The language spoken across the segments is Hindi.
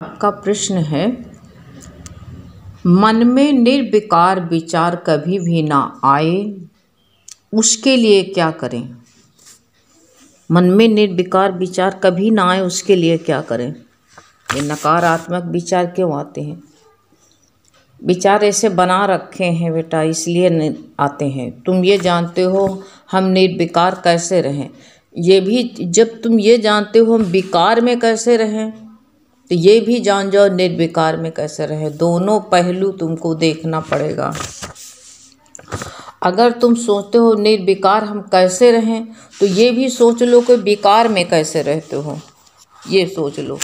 आपका प्रश्न है, मन में निर्विकार विचार कभी भी ना आए, उसके लिए क्या करें। मन में निर्विकार विचार कभी ना आए, उसके लिए क्या करें। ये नकारात्मक विचार क्यों आते हैं। विचार ऐसे बना रखे हैं बेटा, इसलिए आते हैं। तुम ये जानते हो हम निर्विकार कैसे रहें, ये भी जब तुम ये जानते हो हम विकार में कैसे रहें, तो ये भी जान जाओ निर्विकार में कैसे रहे। दोनों पहलू तुमको देखना पड़ेगा। अगर तुम सोचते हो निर्विकार हम कैसे रहें, तो ये भी सोच लो कि विकार में कैसे रहते हो। ये सोच लो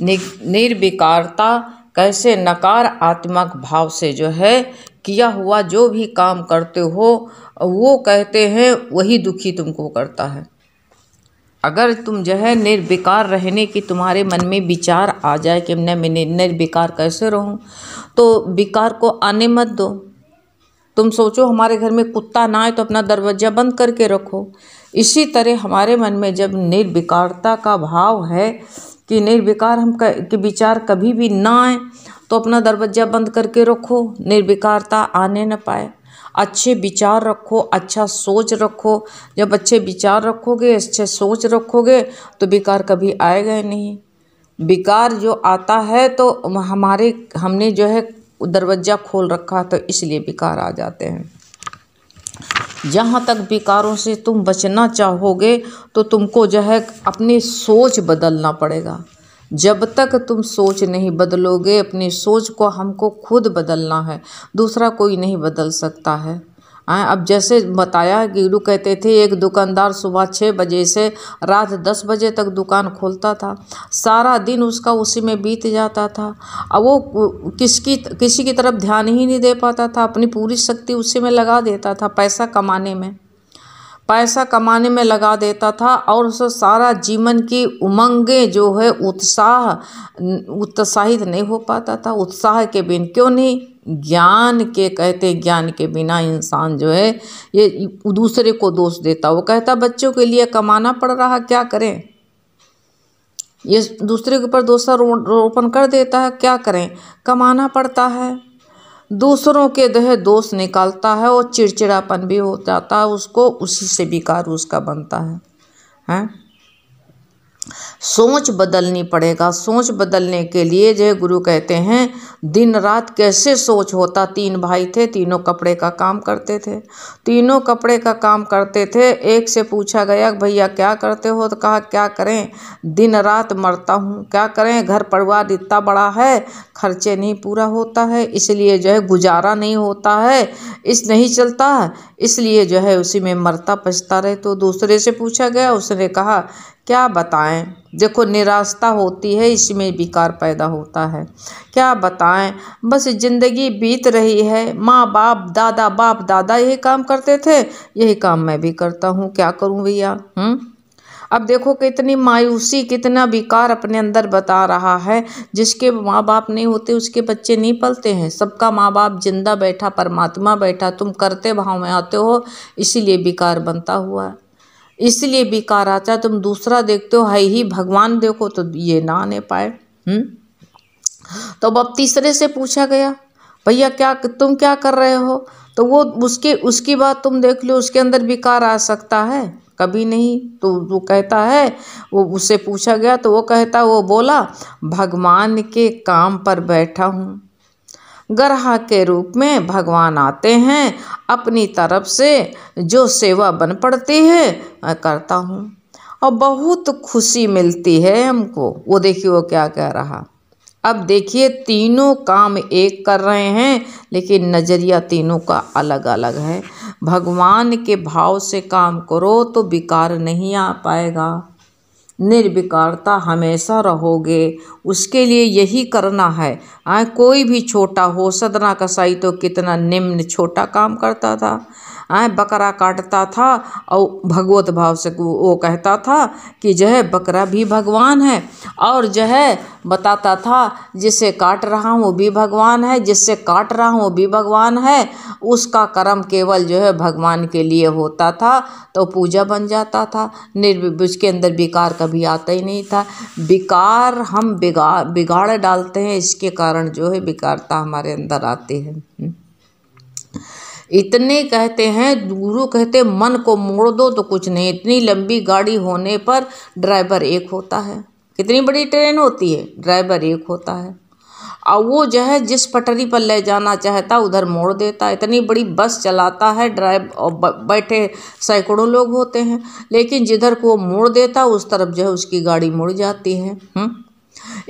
निर्विकारता कैसे नकारात्मक भाव से जो है किया हुआ जो भी काम करते हो, वो कहते हैं वही दुखी तुमको करता है। अगर तुम जो है निर्विकार रहने की तुम्हारे मन में विचार आ जाए कि मैं निर्विकार कैसे रहूं, तो विकार को आने मत दो। तुम सोचो हमारे घर में कुत्ता ना आए तो अपना दरवाज़ा बंद करके रखो। इसी तरह हमारे मन में जब निर्विकारता का भाव है कि निर्विकार हम के विचार कभी भी ना आए, तो अपना दरवाज़ा बंद करके रखो, निर्विकारता आने न पाए। अच्छे विचार रखो, अच्छा सोच रखो। जब अच्छे विचार रखोगे, अच्छे सोच रखोगे, तो विकार कभी आएगा ही नहीं। विकार जो आता है तो हमने जो है दरवाज़ा खोल रखा, तो इसलिए विकार आ जाते हैं। जहाँ तक विकारों से तुम बचना चाहोगे, तो तुमको जो है अपनी सोच बदलना पड़ेगा। जब तक तुम सोच नहीं बदलोगे, अपनी सोच को हमको खुद बदलना है, दूसरा कोई नहीं बदल सकता है। अब जैसे बताया, गिरू कहते थे एक दुकानदार सुबह 6 बजे से रात 10 बजे तक दुकान खोलता था, सारा दिन उसका उसी में बीत जाता था। अब वो किसी की तरफ ध्यान ही नहीं दे पाता था, अपनी पूरी शक्ति उसी में लगा देता था, पैसा कमाने में लगा देता था। और उसे सारा जीवन की उमंगें जो है उत्साहित नहीं हो पाता था। उत्साह के बिन क्यों नहीं, ज्ञान के बिना इंसान जो है ये दूसरे को दोष देता। वो कहता बच्चों के लिए कमाना पड़ रहा, क्या करें। ये दूसरे के ऊपर दोषारोपण कर देता है, क्या करें, कमाना पड़ता है। दूसरों के दोष निकालता है और चिड़चिड़ापन भी हो जाता है उसको, उसी से विकार उसका बनता है। सोच बदलनी पड़ेगा। सोच बदलने के लिए जो गुरु कहते हैं दिन रात कैसे सोच होता। 3 भाई थे, तीनों कपड़े का काम करते थे। एक से पूछा गया भैया क्या करते हो, तो कहा क्या करें, दिन रात मरता हूँ, क्या करें, घर परिवार इतना बड़ा है, खर्चे नहीं पूरा होता है, इसलिए जो है गुजारा नहीं होता है, नहीं चलता है, इसलिए जो है उसी में मरता पछता रहे। तो दूसरे से पूछा गया, उसने कहा क्या बताएं, देखो निराशा होती है, इसमें विकार पैदा होता है। क्या बताएं, बस जिंदगी बीत रही है, बाप दादा यही काम करते थे, यही काम मैं भी करता हूँ, क्या करूँ भैया। अब देखो कितनी मायूसी, कितना विकार अपने अंदर बता रहा है। जिसके माँ बाप नहीं होते उसके बच्चे नहीं पलते हैं। सबका माँ बाप जिंदा बैठा, परमात्मा बैठा, तुम करते भाव में आते हो, इसीलिए विकार बनता हुआ है, इसलिए विकार आता है। तुम दूसरा देखते हो, है ही भगवान देखो, तो ये ना आने पाए। तो अब तीसरे से पूछा गया भैया तुम क्या कर रहे हो, तो वो उसकी बात तुम देख लो, उसके अंदर विकार आ सकता है, कभी नहीं। तो वो कहता है, वो उससे पूछा गया तो वो बोला भगवान के काम पर बैठा हूँ, ग्राहक के रूप में भगवान आते हैं, अपनी तरफ से जो सेवा बन पड़ती है मैं करता हूँ और बहुत खुशी मिलती है हमको। वो देखिए वो क्या कह रहा। अब देखिए तीनों काम एक कर रहे हैं, लेकिन नज़रिया तीनों का अलग अलग है। भगवान के भाव से काम करो तो विकार नहीं आ पाएगा, निर्विकारता हमेशा रहोगे। उसके लिए यही करना है। कोई भी छोटा हो, सदना कसाई तो कितना निम्न छोटा काम करता था, बकरा काटता था और भगवत भाव से वो कहता था कि जो है बकरा भी भगवान है, और जो है बताता था जिससे काट रहा हूँ वो भी भगवान है, जिससे काट रहा हूँ वो भी भगवान है, उसका कर्म केवल जो है भगवान के लिए होता था तो पूजा बन जाता था। उसके अंदर विकार कभी आता ही नहीं था। विकार हम बिगाड़ डालते हैं, इसके कारण जो है विकारता हमारे अंदर आती है। इतने कहते हैं, गुरु कहते मन को मोड़ दो तो कुछ नहीं। इतनी लंबी गाड़ी होने पर ड्राइवर एक होता है। कितनी बड़ी ट्रेन होती है, ड्राइवर एक होता है, और वो जो है जिस पटरी पर ले जाना चाहता उधर मोड़ देता। इतनी बड़ी बस चलाता है और बैठे सैकड़ों लोग होते हैं, लेकिन जिधर को वो मोड़ देता उस तरफ जो है उसकी गाड़ी मुड़ जाती है।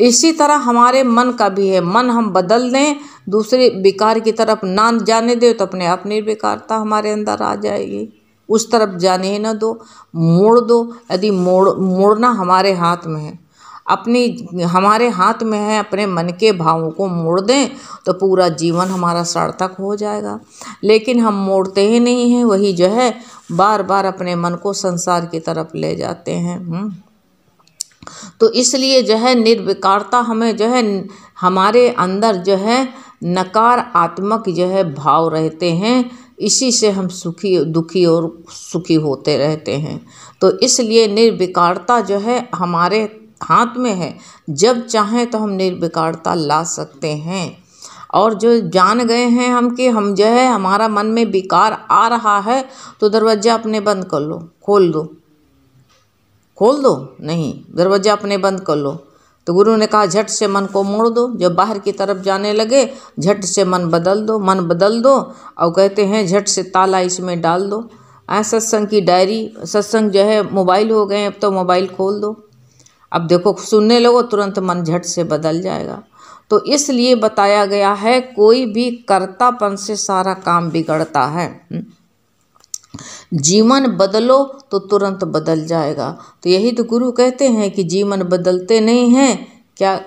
इसी तरह हमारे मन का भी है। मन हम बदल दें, दूसरे विकार की तरफ ना जाने दे तो अपने आप निर्विकारता हमारे अंदर आ जाएगी। उस तरफ जाने ही ना दो, मोड़ दो। यदि मोड़ना हमारे हाथ में है, हमारे हाथ में है, अपने मन के भावों को मोड़ दें तो पूरा जीवन हमारा सार्थक हो जाएगा। लेकिन हम मोड़ते ही नहीं हैं, वही जो है बार बार अपने मन को संसार की तरफ ले जाते हैं। तो इसलिए जो है निर्विकारता हमें जो है हमारे अंदर जो है नकारात्मक जो है भाव रहते हैं, इसी से हम दुखी और सुखी होते रहते हैं। तो इसलिए निर्विकारता जो है हमारे हाथ में है, जब चाहें तो हम निर्विकारता ला सकते हैं। और जो जान गए हैं हम कि हम जो है हमारा मन में विकार आ रहा है तो दरवाज़ा अपने बंद कर लो, खोल दो नहीं, दरवाज़ा अपने बंद कर लो। तो गुरु ने कहा झट से मन को मोड़ दो। जब बाहर की तरफ जाने लगे झट से मन बदल दो। और कहते हैं झट से ताला इसमें डाल दो। सत्संग की डायरी, सत्संग जो है मोबाइल हो गए, अब तो मोबाइल खोल दो। अब देखो सुनने लगो, तुरंत मन झट से बदल जाएगा। तो इसलिए बताया गया है कोई भी कर्तापन से सारा काम बिगड़ता है। जीवन बदलो तो तुरंत बदल जाएगा। तो यही तो गुरु कहते हैं कि जीवन बदलते नहीं हैं क्या,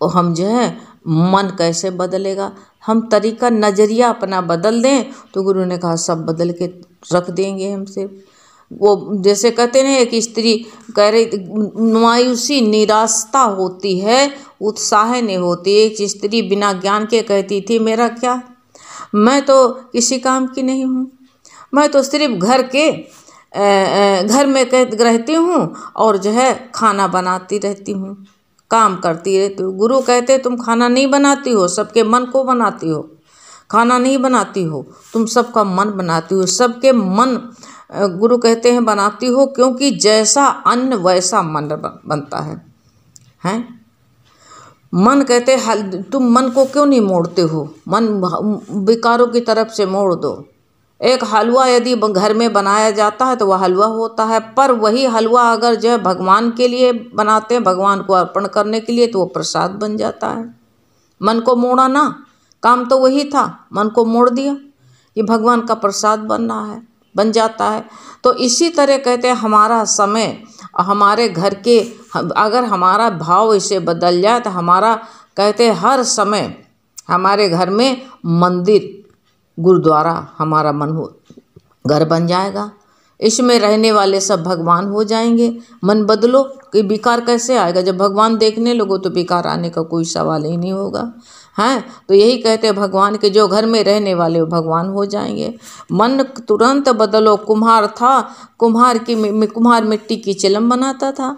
हम जो है मन कैसे बदलेगा। हम तरीका नज़रिया अपना बदल दें तो गुरु ने कहा सब बदल के रख देंगे हमसे। वो जैसे कहते हैं कि स्त्री कह रही मायूसी निराशा होती है, उत्साह नहीं होती। एक स्त्री बिना ज्ञान के कहती थी मेरा क्या, मैं तो किसी काम की नहीं हूँ, मैं तो सिर्फ घर में रहती हूँ और जो है खाना बनाती रहती हूँ, काम करती रहती हूँ। गुरु कहते तुम खाना नहीं बनाती हो, सबके मन को बनाती हो। खाना नहीं बनाती हो, तुम सबका मन बनाती हो, सबके मन गुरु कहते हैं बनाती हो, क्योंकि जैसा अन्न वैसा मन बनता है। मन कहते तुम मन को क्यों नहीं मोड़ते हो, मन विकारों की तरफ से मोड़ दो। एक हलवा यदि घर में बनाया जाता है तो वह हलवा होता है, पर वही हलवा अगर जो है भगवान के लिए बनाते हैं, भगवान को अर्पण करने के लिए, तो वो प्रसाद बन जाता है। मन को मोड़ा ना, काम तो वही था, मन को मोड़ दिया, ये भगवान का प्रसाद बन जाता है। तो इसी तरह कहते हैं हमारा समय, हमारे घर के अगर हमारा भाव इसे बदल जाए तो हमारा कहते हैं हर समय हमारे घर में मंदिर गुरुद्वारा हमारा घर बन जाएगा। इसमें रहने वाले सब भगवान हो जाएंगे। मन बदलो कि विकार कैसे आएगा, जब भगवान देखने लगो तो विकार आने का कोई सवाल ही नहीं होगा। हैं तो यही कहते हैं भगवान के जो घर में रहने वाले वो भगवान हो जाएंगे। मन तुरंत बदलो। कुम्हार था, कुम्हार मिट्टी की चिलम बनाता था।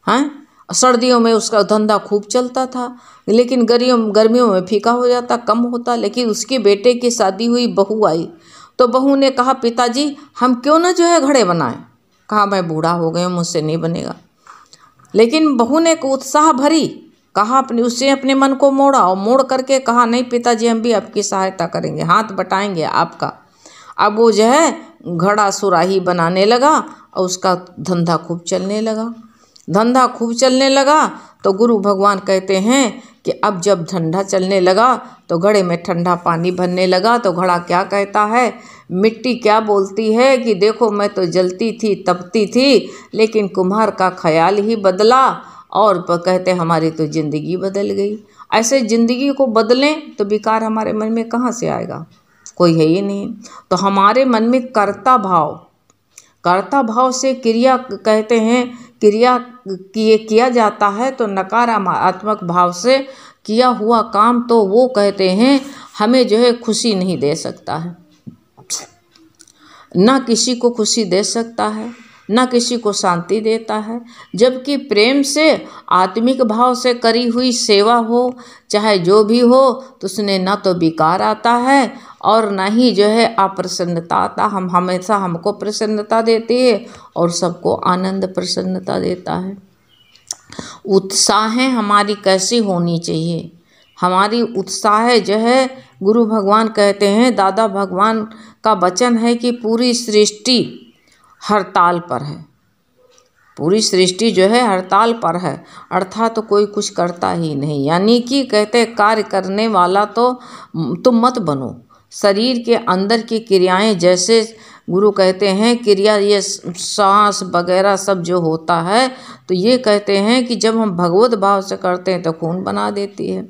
हैं सर्दियों में उसका धंधा खूब चलता था, लेकिन गर्मियों में फीका हो जाता, कम होता। लेकिन उसके बेटे की शादी हुई, बहू आई तो बहू ने कहा पिताजी हम क्यों ना जो है घड़े बनाएं। कहा मैं बूढ़ा हो गया, मुझसे नहीं बनेगा। लेकिन बहू ने उत्साह भरी, कहा अपने मन को मोड़ा और मोड़ करके कहा नहीं पिताजी हम भी आपकी सहायता करेंगे, हाथ बटाएंगे आपका। अब वो जो है घड़ा सुराही बनाने लगा और उसका धंधा खूब चलने लगा। तो गुरु भगवान कहते हैं कि अब जब ठंडा चलने लगा तो घड़े में ठंडा पानी भरने लगा। तो घड़ा क्या कहता है, मिट्टी क्या बोलती है कि देखो मैं तो जलती थी तपती थी, लेकिन कुम्हार का ख्याल ही बदला और कहते हमारी तो ज़िंदगी बदल गई। ऐसे ज़िंदगी को बदलें तो विकार हमारे मन में कहाँ से आएगा। कोई है ही नहीं। तो हमारे मन में कर्ता भाव से क्रिया कहते हैं, क्रिया किया जाता है तो नकारात्मक भाव से किया हुआ काम तो वो कहते हैं हमें जो है खुशी नहीं दे सकता है, ना किसी को खुशी दे सकता है, ना किसी को शांति देता है। जबकि प्रेम से आत्मिक भाव से करी हुई सेवा हो, चाहे जो भी हो, तो उसने ना तो विकार आता है और ना ही जो है अप्रसन्नता आता। हम हमेशा हमको प्रसन्नता देती है और सबको आनंद प्रसन्नता देता है। उत्साह हमारी कैसी होनी चाहिए? हमारी उत्साह जो है, गुरु भगवान कहते हैं, दादा भगवान का वचन है कि पूरी सृष्टि हड़ताल पर है, पूरी सृष्टि जो है हड़ताल पर है, अर्थात तो कोई कुछ करता ही नहीं। यानी कि कहते कार्य करने वाला तो तुम मत बनो। शरीर के अंदर की क्रियाएं, जैसे गुरु कहते हैं क्रिया, ये सांस वगैरह सब जो होता है, तो ये कहते हैं कि जब हम भगवत भाव से करते हैं तो खून बना देती है,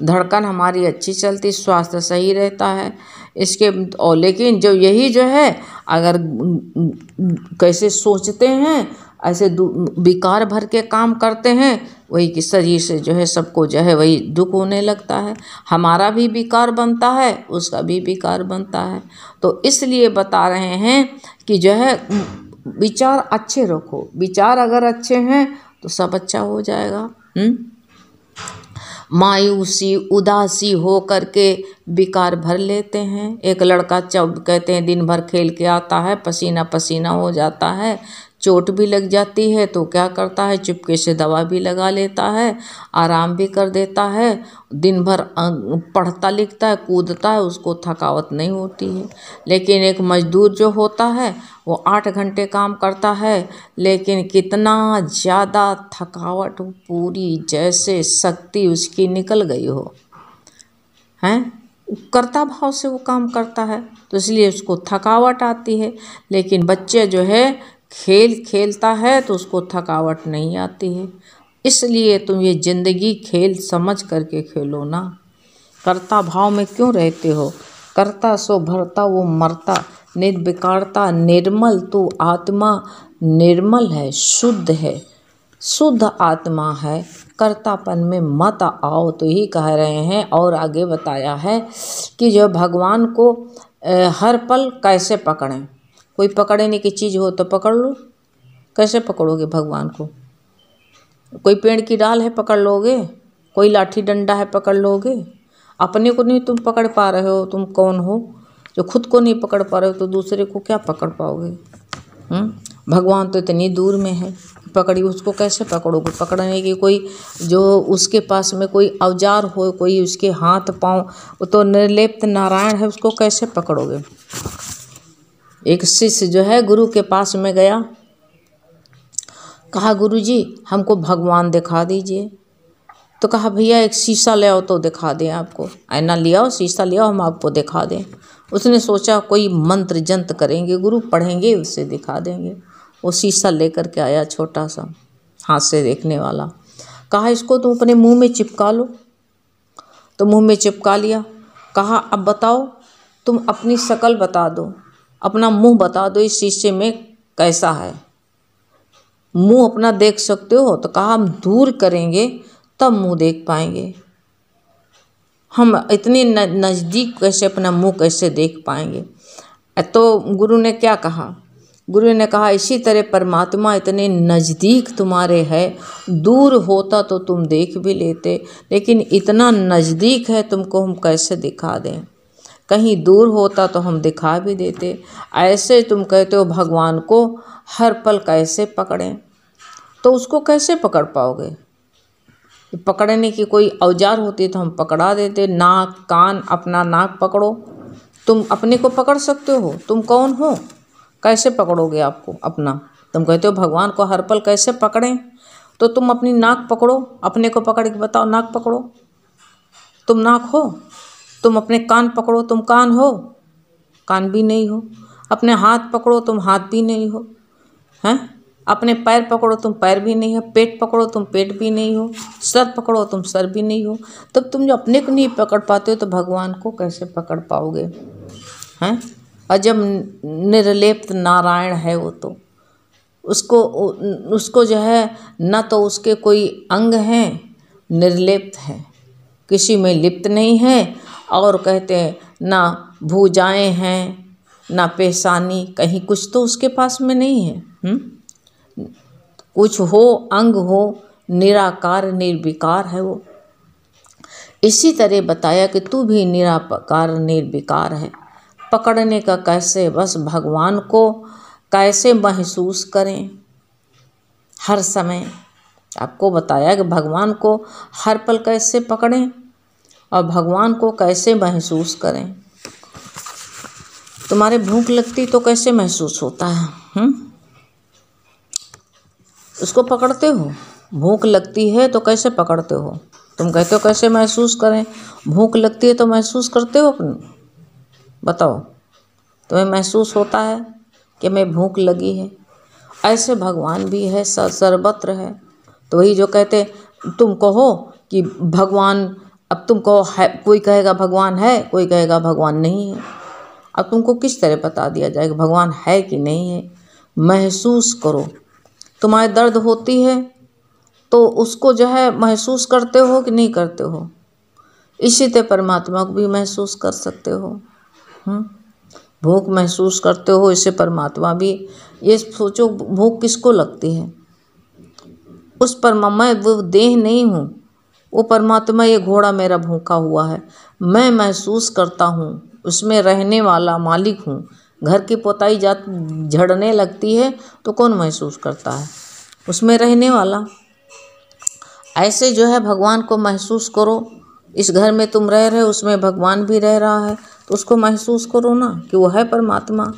धड़कन हमारी अच्छी चलती, स्वास्थ्य सही रहता है इसके। और लेकिन जो यही जो है अगर कैसे सोचते हैं, ऐसे विकार भर के काम करते हैं, वही कि शरीर से जो है सबको जो है वही दुख होने लगता है। हमारा भी विकार बनता है, उसका भी विकार बनता है। तो इसलिए बता रहे हैं कि जो है विचार अच्छे रखो, विचार अगर अच्छे हैं तो सब अच्छा हो जाएगा। मायूसी उदासी हो करके विकार भर लेते हैं। एक लड़का कहते हैं दिन भर खेल के आता है, पसीना पसीना हो जाता है, चोट भी लग जाती है, तो क्या करता है, चुपके से दवा भी लगा लेता है, आराम भी कर देता है, दिन भर पढ़ता लिखता है, कूदता है, उसको थकावट नहीं होती है। लेकिन एक मजदूर जो होता है वो 8 घंटे काम करता है, लेकिन कितना ज़्यादा थकावट, पूरी जैसे शक्ति उसकी निकल गई हो, हैं, कर्ता भाव से वो काम करता है, तो इसलिए उसको थकावट आती है। लेकिन बच्चे जो है खेल खेलता है तो उसको थकावट नहीं आती है। इसलिए तुम ये ज़िंदगी खेल समझ करके खेलो ना। कर्ता भाव में क्यों रहते हो? कर्ता सो भरता वो मरता, निर्विकारता निर्मल तू आत्मा निर्मल है, शुद्ध है, शुद्ध आत्मा है, कर्तापन में मत आओ। तो यही कह रहे हैं। और आगे बताया है कि जो भगवान को हर पल कैसे पकड़ें। कोई पकड़ने की चीज़ हो तो पकड़ लो, कैसे पकड़ोगे भगवान को? कोई पेड़ की डाल है पकड़ लोगे, कोई लाठी डंडा है पकड़ लोगे? अपने को नहीं तुम पकड़ पा रहे हो, तुम कौन हो? जो खुद को नहीं पकड़ पा रहे हो तो दूसरे को क्या पकड़ पाओगे? भगवान तो इतनी दूर में है, पकड़ी उसको कैसे पकड़ोगे? पकड़ने की कोई जो उसके पास में कोई औजार हो, कोई उसके हाथ पाँव, वो तो निर्लिप्त नारायण है, उसको कैसे पकड़ोगे? एक शिष्य जो है गुरु के पास में गया, कहा गुरुजी हमको भगवान दिखा दीजिए। तो कहा भैया एक शीशा ले आओ तो दिखा दें आपको, आईना ले आओ, शीशा ले आओ, हम आपको दिखा दें। उसने सोचा कोई मंत्र जंत्र करेंगे, गुरु पढ़ेंगे, उससे दिखा देंगे। वो शीशा लेकर के आया, छोटा सा हाथ से देखने वाला। कहा इसको तुम अपने मुंह में चिपका लो। तो मुंह में चिपका लिया। कहा अब बताओ, तुम अपनी शक्ल बता दो, अपना मुंह बता दो, इस शीशे में कैसा है, मुंह अपना देख सकते हो? तो कहा हम दूर करेंगे तब मुंह देख पाएंगे, हम इतने नज़दीक कैसे अपना मुंह कैसे देख पाएंगे? तो गुरु ने क्या कहा? गुरु ने कहा इसी तरह परमात्मा इतने नज़दीक तुम्हारे है, दूर होता तो तुम देख भी लेते, लेकिन इतना नज़दीक है तुमको हम कैसे दिखा दें? कहीं दूर होता तो हम दिखा भी देते। ऐसे तुम कहते हो भगवान को हर पल कैसे पकड़ें, तो उसको कैसे पकड़ पाओगे? पकड़ने की कोई औजार होती तो हम पकड़ा देते। नाक कान, अपना नाक पकड़ो, तुम अपने को पकड़ सकते हो? तुम कौन हो, कैसे पकड़ोगे आपको अपना? तुम कहते हो भगवान को हर पल कैसे पकड़ें, तो तुम अपनी नाक पकड़ो, अपने को पकड़ के बताओ, नाक पकड़ो, तुम नाक हो? तुम अपने कान पकड़ो, तुम कान हो? कान भी नहीं हो। अपने हाथ पकड़ो, तुम हाथ भी नहीं हो, हैं? अपने पैर पकड़ो, तुम पैर भी नहीं हो। पेट पकड़ो, तुम पेट भी नहीं हो। सर पकड़ो, तुम सर भी नहीं हो। तब तुम जो अपने को नहीं पकड़ पाते हो तो भगवान को कैसे पकड़ पाओगे? हैं। अजब निर्लिप्त नारायण है वो तो, उसको जो है न तो उसके कोई अंग हैं, निर्लिप्त है, किसी में लिप्त नहीं है, और कहते हैं ना भुजाएं हैं ना पेशानी, कहीं कुछ तो उसके पास में नहीं है। कुछ हो अंग हो, निराकार निर्विकार है वो। इसी तरह बताया कि तू भी निराकार निर्विकार है। पकड़ने का कैसे, बस भगवान को कैसे महसूस करें हर समय। आपको बताया कि भगवान को हर पल कैसे पकड़ें और भगवान को कैसे महसूस करें। तुम्हारे भूख लगती तो कैसे महसूस होता है? उसको पकड़ते हो। भूख लगती है तो कैसे पकड़ते हो? तुम कहते हो कैसे महसूस करें, भूख लगती है तो महसूस करते हो अपनी? बताओ, तुम्हें महसूस होता है कि मैं भूख लगी है? ऐसे भगवान भी है, सर्वत्र है। तो वही जो कहते तुम कहो कि भगवान, अब तुम कहो है, कोई कहेगा भगवान है, कोई कहेगा भगवान नहीं है। अब तुमको किस तरह बता दिया जाएगा भगवान है कि नहीं है? महसूस करो। तुम्हारे दर्द होती है तो उसको जो है महसूस करते हो कि नहीं करते हो? इसी तरह परमात्मा को भी महसूस कर सकते हो। भूख महसूस करते हो, इससे परमात्मा भी। ये सोचो भूख किसको लगती है? उस मैं वो देह नहीं हूँ, वो परमात्मा, ये घोड़ा मेरा भूखा हुआ है, मैं महसूस करता हूँ, उसमें रहने वाला मालिक हूँ। घर की पोताई झड़ने लगती है तो कौन महसूस करता है? उसमें रहने वाला। ऐसे जो है भगवान को महसूस करो। इस घर में तुम रह रहे हो, उसमें भगवान भी रह रहा है, तो उसको महसूस करो ना कि वो है परमात्मा।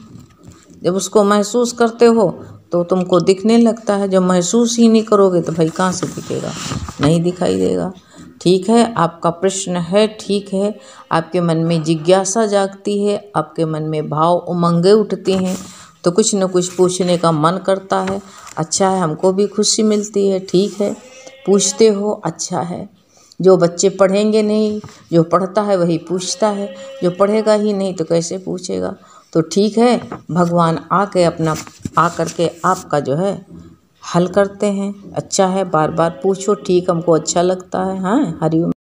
जब उसको महसूस करते हो तो तुमको दिखने लगता है। जब महसूस ही नहीं करोगे तो भाई कहाँ से दिखेगा? नहीं दिखाई देगा। ठीक है, आपका प्रश्न है, ठीक है, आपके मन में जिज्ञासा जागती है, आपके मन में भाव उमंगे उठती हैं, तो कुछ न कुछ पूछने का मन करता है। अच्छा है, हमको भी खुशी मिलती है। ठीक है, पूछते हो, अच्छा है। जो बच्चे पढ़ेंगे नहीं, जो पढ़ता है वही पूछता है, जो पढ़ेगा ही नहीं तो कैसे पूछेगा? तो ठीक है, भगवान आ करके आपका जो है हल करते हैं। अच्छा है, बार बार पूछो, ठीक, हमको अच्छा लगता है। हाँ, हरिओम।